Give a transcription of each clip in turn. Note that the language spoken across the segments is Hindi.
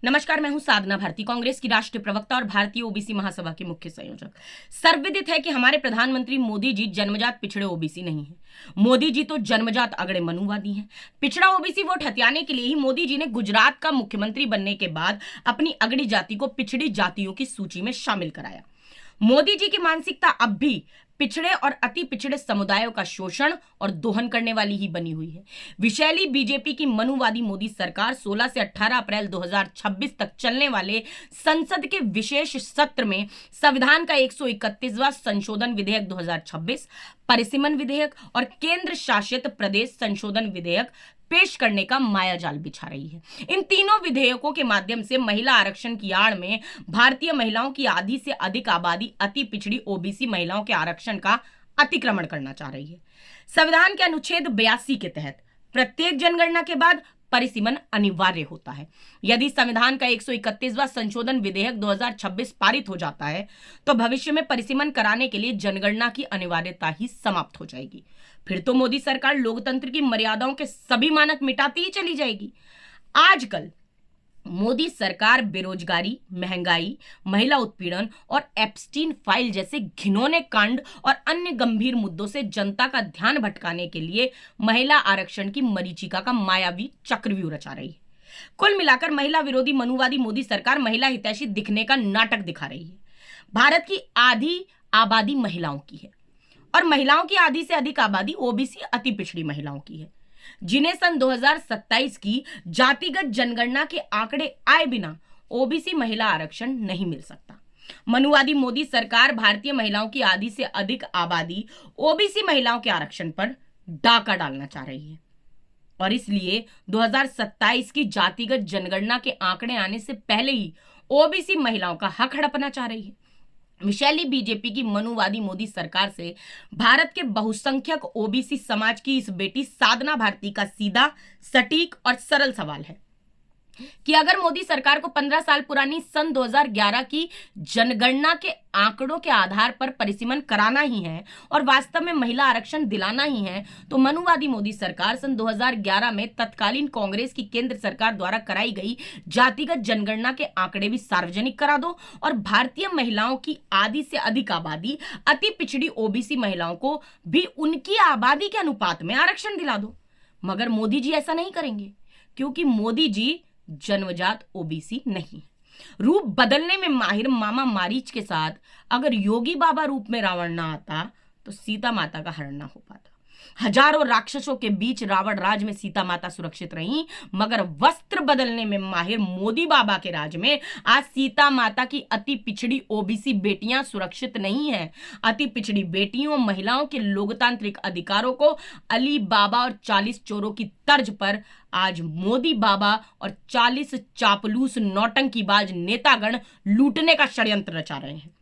नमस्कार, मैं हूं साधना भारती, कांग्रेस की राष्ट्रीय प्रवक्ता और भारतीय ओबीसी महासभा के मुख्य संयोजक। सर्वविदित है कि हमारे प्रधानमंत्री मोदी जी जन्मजात पिछड़े ओबीसी नहीं हैं। मोदी जी तो जन्मजात अगड़े मनुवादी हैं। पिछड़ा ओबीसी वोट हथियाने के लिए ही मोदी जी ने गुजरात का मुख्यमंत्री बनने के बाद अपनी अगड़ी जाति को पिछड़ी जातियों की सूची में शामिल कराया। मोदी जी की मानसिकता अब भी पिछड़े और अति पिछड़े समुदायों का शोषण और दोहन करने वाली ही बनी हुई है। विशैली बीजेपी की मनुवादी मोदी सरकार 16 से 18 अप्रैल 2026 तक चलने वाले संसद के विशेष सत्र में संविधान का 131वां संशोधन विधेयक 2026, परिसीमन विधेयक और केंद्र शासित प्रदेश संशोधन विधेयक पेश करने का मायाजाल बिछा रही है। इन तीनों विधेयकों के माध्यम से महिला आरक्षण की आड़ में भारतीय महिलाओं की आधी से अधिक आबादी अति पिछड़ी ओबीसी महिलाओं के आरक्षण का अतिक्रमण करना चाह रही है। संविधान के अनुच्छेद 82 के तहत प्रत्येक जनगणना के बाद परिसीमन अनिवार्य होता है। यदि संविधान का 131वां संशोधन विधेयक 2026 पारित हो जाता है तो भविष्य में परिसीमन कराने के लिए जनगणना की अनिवार्यता ही समाप्त हो जाएगी। फिर तो मोदी सरकार लोकतंत्र की मर्यादाओं के सभी मानक मिटाती ही चली जाएगी। आजकल मोदी सरकार बेरोजगारी, महंगाई, महिला उत्पीड़न और एप्स्टीन फाइल जैसे घिनौने कांड और अन्य गंभीर मुद्दों से जनता का ध्यान भटकाने के लिए महिला आरक्षण की मरीचिका का मायावी चक्रव्यूह रचा रही है। कुल मिलाकर महिला विरोधी मनुवादी मोदी सरकार महिला हितैषी दिखने का नाटक दिखा रही है। भारत की आधी आबादी महिलाओं की है और महिलाओं की आधी से अधिक आबादी ओबीसी अति पिछड़ी महिलाओं की है, जिन्हें सन 2027 की जातिगत जनगणना के आंकड़े आए बिना ओबीसी महिला आरक्षण नहीं मिल सकता। मनुवादी मोदी सरकार भारतीय महिलाओं की आधी से अधिक आबादी ओबीसी महिलाओं के आरक्षण पर डाका डालना चाह रही है और इसलिए 2027 की जातिगत जनगणना के आंकड़े आने से पहले ही ओबीसी महिलाओं का हक हड़पना चाह रही है। विशैली बीजेपी की मनुवादी मोदी सरकार से भारत के बहुसंख्यक ओबीसी समाज की इस बेटी साधना भारती का सीधा, सटीक और सरल सवाल है कि अगर मोदी सरकार को 15 साल पुरानी सन 2011 की जनगणना के आंकड़ों के आधार पर परिसीमन कराना ही है और वास्तव में महिला आरक्षण दिलाना ही है, तो मनुवादी मोदी सरकार सन 2011 में तत्कालीन कांग्रेस की केंद्र सरकार द्वारा कराई गई जातिगत जनगणना के आंकड़े भी सार्वजनिक करा दो और भारतीय महिलाओं की आधी से अधिक आबादी अति पिछड़ी ओबीसी महिलाओं को भी उनकी आबादी के अनुपात में आरक्षण दिला दो। मगर मोदी जी ऐसा नहीं करेंगे, क्योंकि मोदी जी जन्मजात ओबीसी नहीं। रूप बदलने में माहिर मामा मारीच के साथ अगर योगी बाबा रूप में रावण ना आता तो सीता माता का हरण ना हो पाता। हजारों राक्षसों के बीच रावण राज में सीता माता सुरक्षित रहीं, मगर वस्त्र बदलने में माहिर मोदी बाबा के राज में आज सीता माता की अति पिछड़ी ओबीसी बेटियां सुरक्षित नहीं हैं। अति पिछड़ी बेटियों, महिलाओं के लोकतांत्रिक अधिकारों को अली बाबा और 40 चोरों की तर्ज पर आज मोदी बाबा और 40 चापलूस नौटंकीबाज नेतागण लूटने का षड्यंत्र रचा रहे हैं।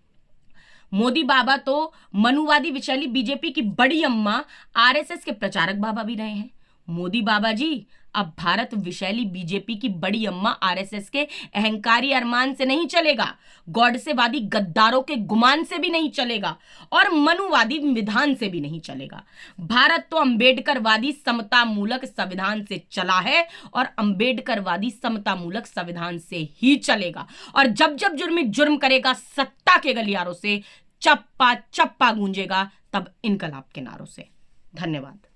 मोदी बाबा तो मनुवादी विशैली बीजेपी की बड़ी अम्मा आरएसएस के प्रचारक बाबा भी रहे हैं। मोदी बाबा जी अब भारत विशैली बीजेपी की बड़ी अम्मा आरएसएस के अहंकारी अरमान से नहीं चलेगा, गॉडसेवादी गद्दारों के गुमान से भी नहीं चलेगा और मनुवादी विधान से भी नहीं चलेगा। भारत तो अंबेडकरवादी समतामूलक संविधान से चला है और अंबेडकरवादी समतामूलक संविधान से ही चलेगा। और जब जब जुर्मी जुर्म करेगा सत्ता के गलियारों से, चप्पा चप्पा गूंजेगा तब इनकलाब के नारों से। धन्यवाद।